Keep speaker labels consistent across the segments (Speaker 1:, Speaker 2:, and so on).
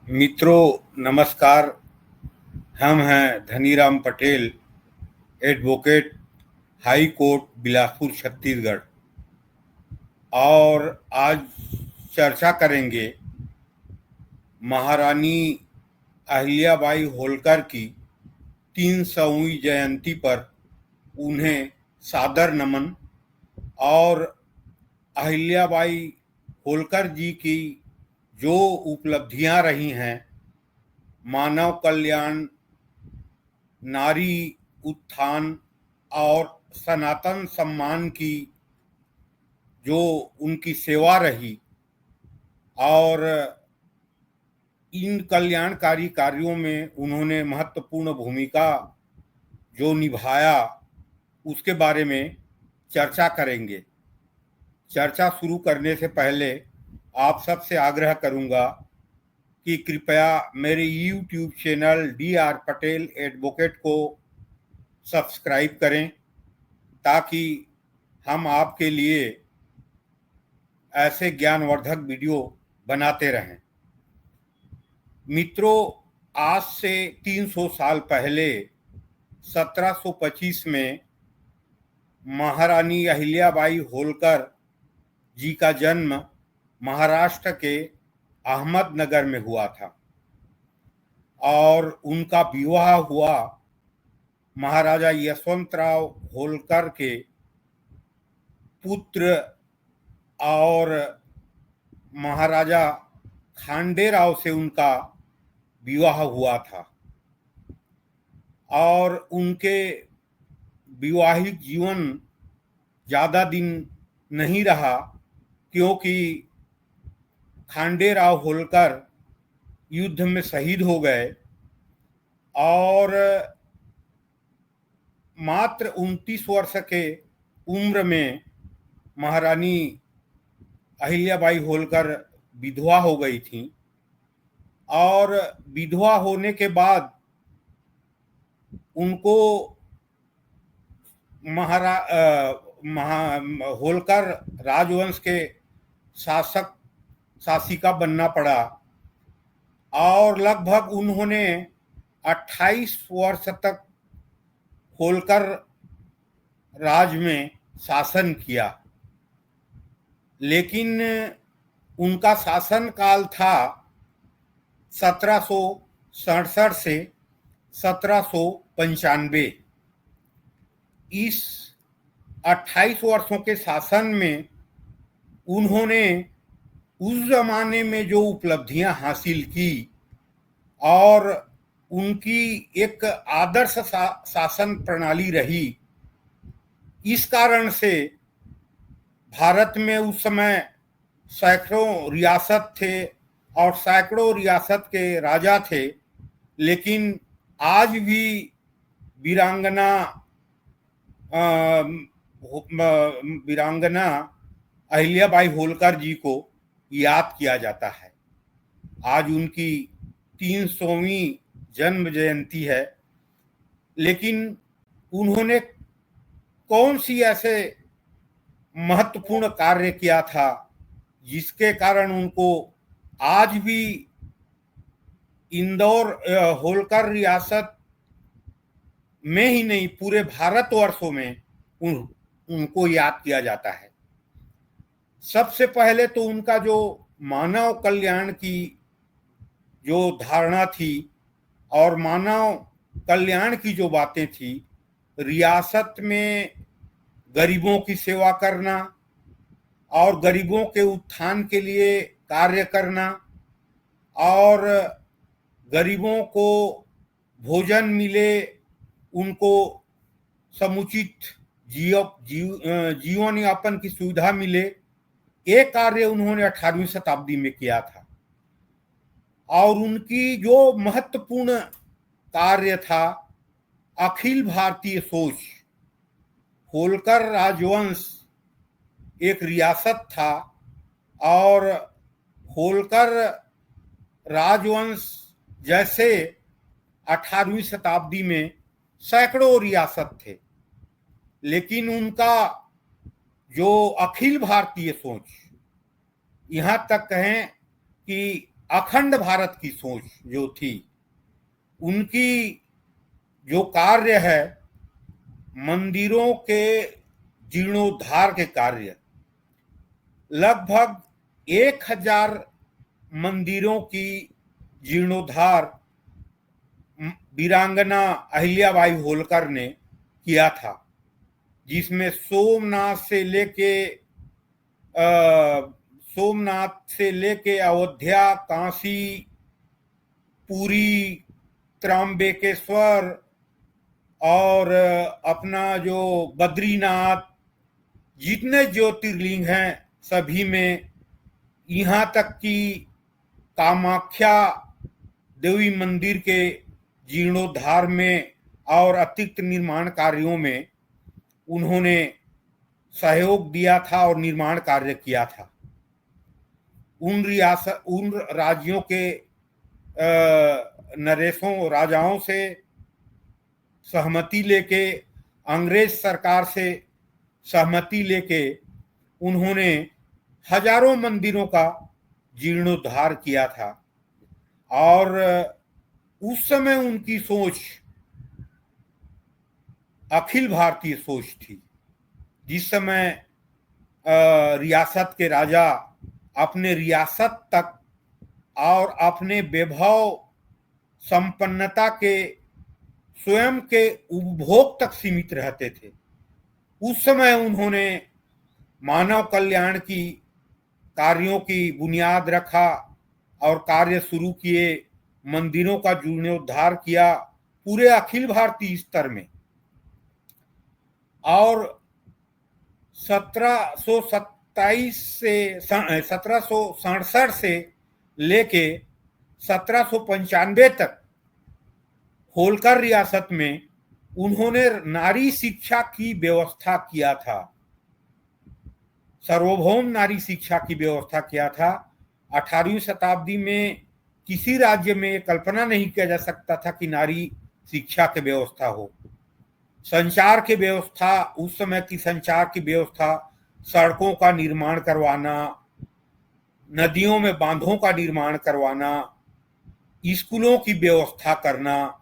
Speaker 1: मित्रों नमस्कार। हम हैं Dhaniram Patel, advocate, high court Bilaspur Chhattisgarh. और आज चर्चा करेंगे महारानी अहिल्याबाई होलकर की 300वीं जयंती पर उन्हें सादर नमन और अहिल्याबाई होलकर जी की जो उपलब्धियां रही हैं, मानव कल्याण, नारी उत्थान और सनातन सम्मान की जो उनकी सेवा रही और इन कल्याणकारी कार्यों में उन्होंने महत्वपूर्ण भूमिका जो निभाया, उसके बारे में चर्चा करेंगे। चर्चा शुरू करने से पहले आप सबसे आग्रह करूंगा कि कृपया मेरे YouTube channel DR Patel advocate को सब्सक्राइब करें ताकि हम आपके लिए ऐसे ज्ञानवर्धक वीडियो बनाते रहें। मित्रों, आज से 300 साल पहले 1725 में महारानी अहिल्याबाई होलकर जी का जन्म महाराष्ट्र के अहमदनगर में हुआ था और उनका विवाह हुआ महाराजा यशवंतराव होलकर के पुत्र और महाराजा खांडेराव से उनका विवाह हुआ था। और उनके वैवाहिक जीवन ज़्यादा दिन नहीं रहा क्योंकि खांडेराव होलकर युद्ध में शहीद हो गए और मात्र 29 वर्ष के उम्र में महारानी अहिल्याबाई होलकर विधवा हो गई थी। और विधवा होने के बाद उनको होलकर राजवंश के शासिका बनना पड़ा और लगभग उन्होंने 28 वर्ष तक होलकर राज में शासन किया। लेकिन उनका शासन काल था 1767 से 1795। इस 28 वर्षों के शासन में उन्होंने उस जमाने में जो उपलब्धियां हासिल की और उनकी एक आदर्श शासन प्रणाली रही, इस कारण से भारत में उस समय सैकड़ों रियासत थे और सैकड़ों रियासत के राजा थे। लेकिन आज भी वीरांगना अहिल्याबाई होलकर जी को याद किया जाता है। आज उनकी 300वीं जन्म जयंती है। लेकिन उन्होंने कौन सी ऐसे महत्वपूर्ण कार्य किया था जिसके कारण उनको आज भी इंदौर होलकर रियासत में ही नहीं पूरे भारतवर्षों में उनको याद किया जाता है। सबसे पहले तो उनका जो मानव कल्याण की जो धारणा थी और मानव कल्याण की जो बातें थी, रियासत में गरीबों की सेवा करना और गरीबों के उत्थान के लिए कार्य करना और गरीबों को भोजन मिले, उनको समुचित जीवन यापन की सुविधा मिले, ये कार्य उन्होंने 18वीं शताब्दी में किया था। और उनकी जो महत्वपूर्ण कार्य था अखिल भारतीय सोच। होलकर राजवंश एक रियासत था और होलकर राजवंश जैसे 18वीं शताब्दी में सैकड़ों रियासत थे, लेकिन उनका जो अखिल भारतीय सोच, यहाँ तक कहें कि अखंड भारत की सोच जो थी, उनकी जो कार्य है, मंदिरों के जीर्णोद्धार के कार्य, लगभग 1000 मंदिरों की जीर्णोद्धार वीरांगना अहिल्याबाई होलकर ने किया था, जिसमें सोमनाथ से लेके अयोध्या, काशी, पुरी, त्रंबकेश्वर और अपना जो बद्रीनाथ, जितने ज्योतिर्लिंग हैं सभी में, यहाँ तक कि कामाख्या देवी मंदिर के जीर्णोद्धार में और अतिरिक्त निर्माण कार्यों में उन्होंने सहयोग दिया था और निर्माण कार्य किया था। उन राज्यों के नरेशों, राजाओं से सहमति लेके, अंग्रेज सरकार से सहमति लेके उन्होंने हजारों मंदिरों का जीर्णोद्धार किया था। और उस समय उनकी सोच अखिल भारतीय सोच थी। जिस समय रियासत के राजा अपने रियासत तक और अपने वैभव संपन्नता के स्वयं के उपभोग तक सीमित रहते थे, उस समय उन्होंने मानव कल्याण की कार्यों की बुनियाद रखा और कार्य शुरू किए, मंदिरों का जीर्णोद्धार किया पूरे अखिल भारतीय स्तर में। और 1767 से लेके 1795 तक होलकर रियासत में उन्होंने नारी शिक्षा की व्यवस्था किया था, सार्वभौम नारी शिक्षा की व्यवस्था किया था। 18वीं शताब्दी में किसी राज्य में कल्पना नहीं किया जा सकता था कि नारी शिक्षा की व्यवस्था हो। संचार की व्यवस्था, उस समय की संचार की व्यवस्था, सड़कों का निर्माण करवाना, नदियों में बांधों का निर्माण करवाना, स्कूलों की व्यवस्था करना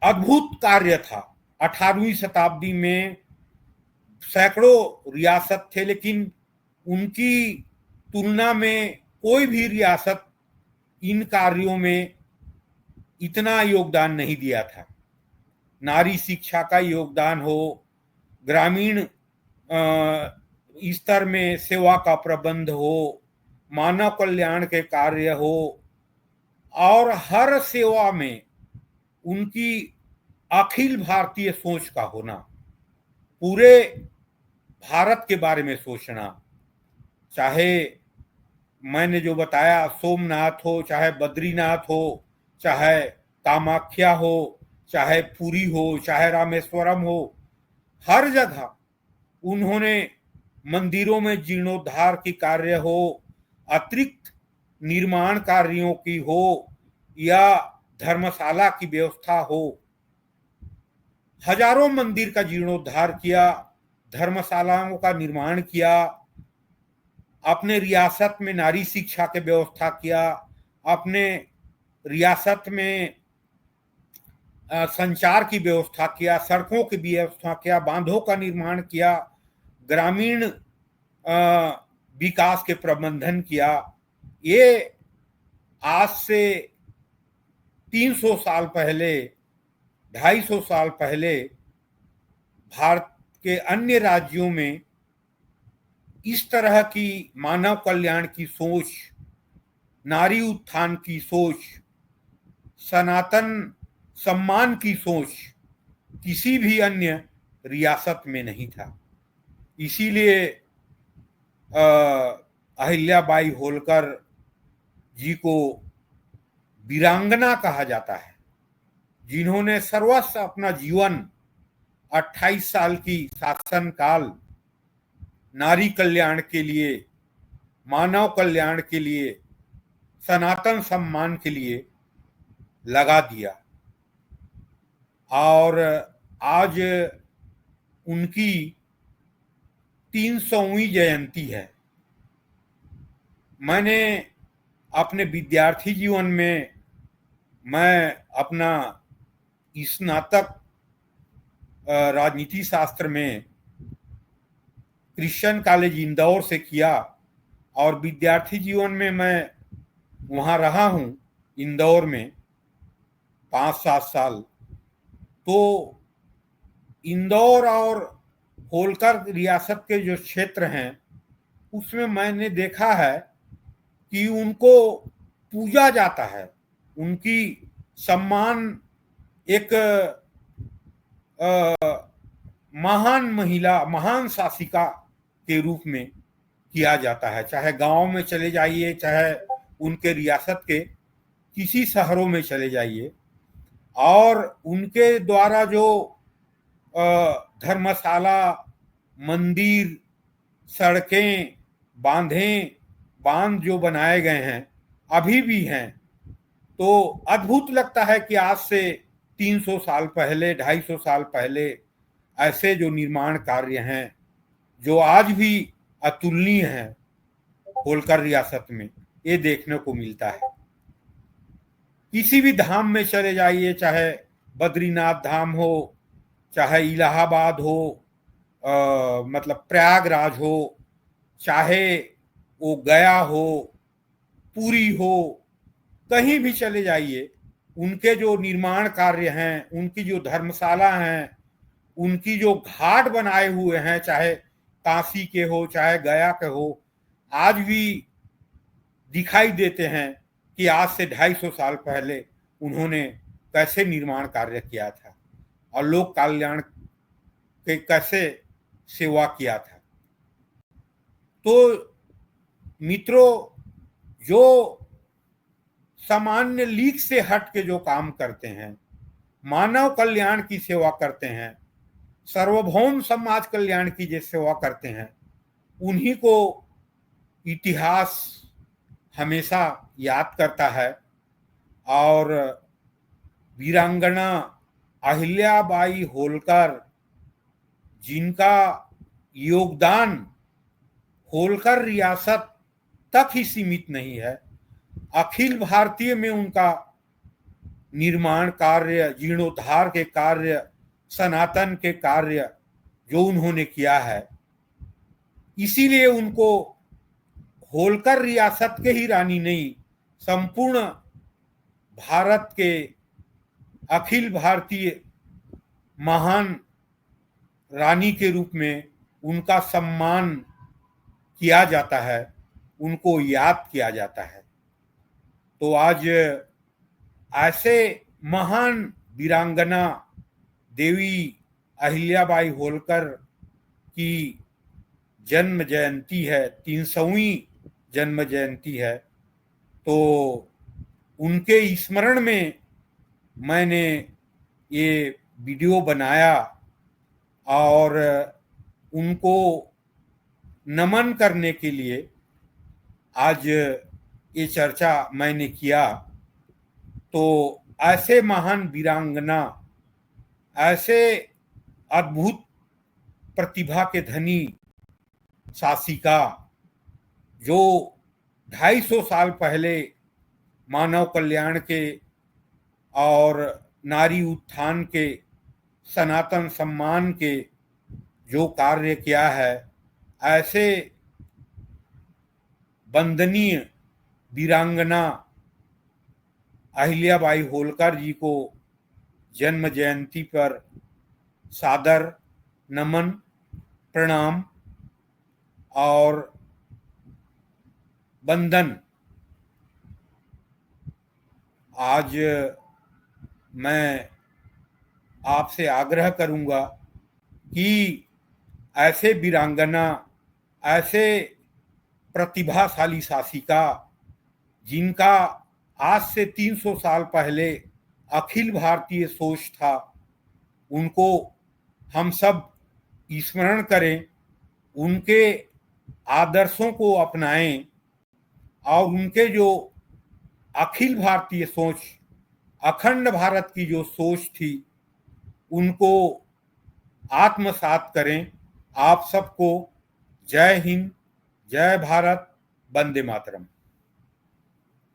Speaker 1: अद्भुत कार्य था। 18वीं शताब्दी में सैकड़ों रियासत थे, लेकिन उनकी तुलना में कोई भी रियासत इन कार्यों में इतना योगदान नहीं दिया था। नारी शिक्षा का योगदान हो, ग्रामीण स्तर में सेवा का प्रबंध हो, मानव कल्याण के कार्य हो, और हर सेवा में उनकी अखिल भारतीय सोच का होना, पूरे भारत के बारे में सोचना। चाहे मैंने जो बताया सोमनाथ हो, चाहे बद्रीनाथ हो, चाहे कामाख्या हो, चाहे पुरी हो, चाहे रामेश्वरम हो, हर जगह उन्होंने मंदिरों में जीर्णोद्धार की कार्य हो, अतिरिक्त निर्माण कार्यों की हो, या धर्मशाला की व्यवस्था हो, हजारों मंदिर का जीर्णोद्धार किया, धर्मशालाओं का निर्माण किया, अपने रियासत में नारी शिक्षा की व्यवस्था किया, अपने रियासत में संचार की व्यवस्था किया, सड़कों की व्यवस्था किया, बांधों का निर्माण किया, ग्रामीण विकास के प्रबंधन किया। ये आज से 300 साल पहले, 250 साल पहले भारत के अन्य राज्यों में इस तरह की मानव कल्याण की सोच, नारी उत्थान की सोच, सनातन सम्मान की सोच किसी भी अन्य रियासत में नहीं था। इसीलिए अहिल्याबाई होलकर जी को वीरांगना कहा जाता है, जिन्होंने सर्वस्व अपना जीवन 28 साल की शासन काल नारी कल्याण के लिए, मानव कल्याण के लिए, सनातन सम्मान के लिए लगा दिया। और आज उनकी 300वीं जयंती है। मैंने अपने विद्यार्थी जीवन में मैं अपना स्नातक राजनीति शास्त्र में क्रिश्चियन कॉलेज इंदौर से किया और विद्यार्थी जीवन में मैं वहाँ रहा हूँ इंदौर में 5-7 साल। तो इंदौर और होलकर रियासत के जो क्षेत्र हैं उसमें मैंने देखा है कि उनको पूजा जाता है, उनकी सम्मान एक महान महिला, महान शासिका के रूप में किया जाता है। चाहे गांव में चले जाइए, चाहे उनके रियासत के किसी शहरों में चले जाइए, और उनके द्वारा जो धर्मशाला, मंदिर, सड़कें, बांध जो बनाए गए हैं अभी भी हैं, तो अद्भुत लगता है कि आज से 300 साल पहले, 250 साल पहले ऐसे जो निर्माण कार्य हैं जो आज भी अतुलनीय हैं होलकर रियासत में, ये देखने को मिलता है। किसी भी धाम में चले जाइए, चाहे बद्रीनाथ धाम हो, चाहे इलाहाबाद हो, मतलब प्रयागराज हो, चाहे वो गया हो, पुरी हो, कहीं भी चले जाइए, उनके जो निर्माण कार्य हैं, उनकी जो धर्मशाला हैं, उनकी जो घाट बनाए हुए हैं, चाहे काशी के हो चाहे गया के हो, आज भी दिखाई देते हैं कि आज से 250 साल पहले उन्होंने कैसे निर्माण कार्य किया था और लोक कल्याण के कैसे सेवा किया था। तो मित्रों, जो सामान्य लीक से हट के जो काम करते हैं, मानव कल्याण की सेवा करते हैं, सार्वभौम समाज कल्याण की जो सेवा करते हैं, उन्हीं को इतिहास हमेशा याद करता है। और वीरांगना अहिल्याबाई होलकर, जिनका योगदान होलकर रियासत तक ही सीमित नहीं है, अखिल भारतीय में उनका निर्माण कार्य, जीर्णोद्धार के कार्य, सनातन के कार्य जो उन्होंने किया है, इसीलिए उनको होलकर रियासत के ही रानी नहीं, संपूर्ण भारत के अखिल भारतीय महान रानी के रूप में उनका सम्मान किया जाता है, उनको याद किया जाता है। तो आज ऐसे महान वीरांगना देवी अहिल्याबाई होलकर की जन्म जयंती है, 300वीं जन्म जयंती है, तो उनके स्मरण में मैंने ये वीडियो बनाया और उनको नमन करने के लिए आज ये चर्चा मैंने किया। तो ऐसे महान वीरांगना, ऐसे अद्भुत प्रतिभा के धनी शासिका, जो 250 साल पहले मानव कल्याण के और नारी उत्थान के, सनातन सम्मान के जो कार्य किया है, ऐसे वंदनीय वीरांगना अहिल्याबाई होलकर जी को जन्म जयंती पर सादर नमन, प्रणाम और वंदन। आज मैं आपसे आग्रह करूंगा कि ऐसे वीरांगना, ऐसे प्रतिभाशाली शासिका, जिनका आज से 300 साल पहले अखिल भारतीय सोच था, उनको हम सब स्मरण करें, उनके आदर्शों को अपनाएं और उनके जो अखिल भारतीय सोच, अखंड भारत की जो सोच थी, उनको आत्मसात करें। आप सबको जय हिंद, जय भारत, वंदे मातरम।